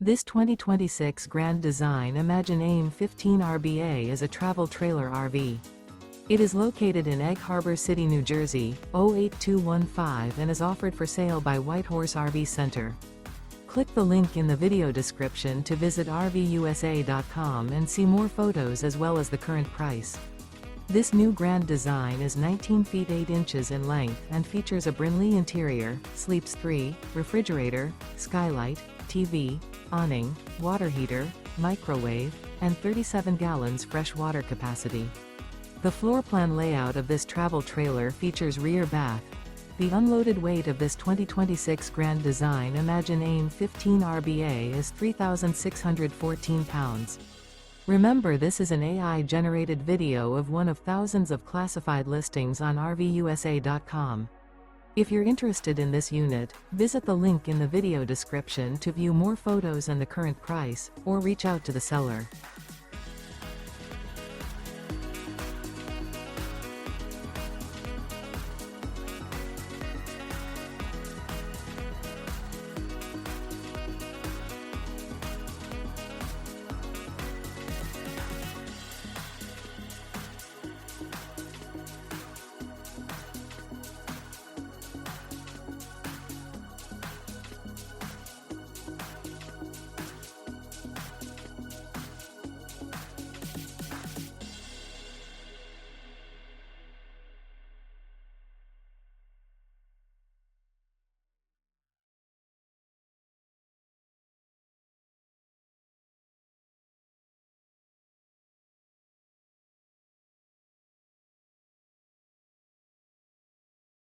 This 2026 Grand Design Imagine AIM 15 RBA is a travel trailer RV. It is located in Egg Harbor City, New Jersey, 08215 and is offered for sale by Whitehorse RV Center. Click the link in the video description to visit RVUSA.com and see more photos as well as the current price. This new Grand Design is 19 feet 8 inches in length and features a BRYNLEE interior, sleeps 3, refrigerator, skylight, TV, awning, water heater, microwave, and 37 gallons fresh water capacity. The floor plan layout of this travel trailer features rear bath. The unloaded weight of this 2026 Grand Design Imagine AIM 15 RBA is 3,614 pounds. Remember, this is an AI-generated video of one of thousands of classified listings on RVUSA.com. If you're interested in this unit, visit the link in the video description to view more photos and the current price, or reach out to the seller.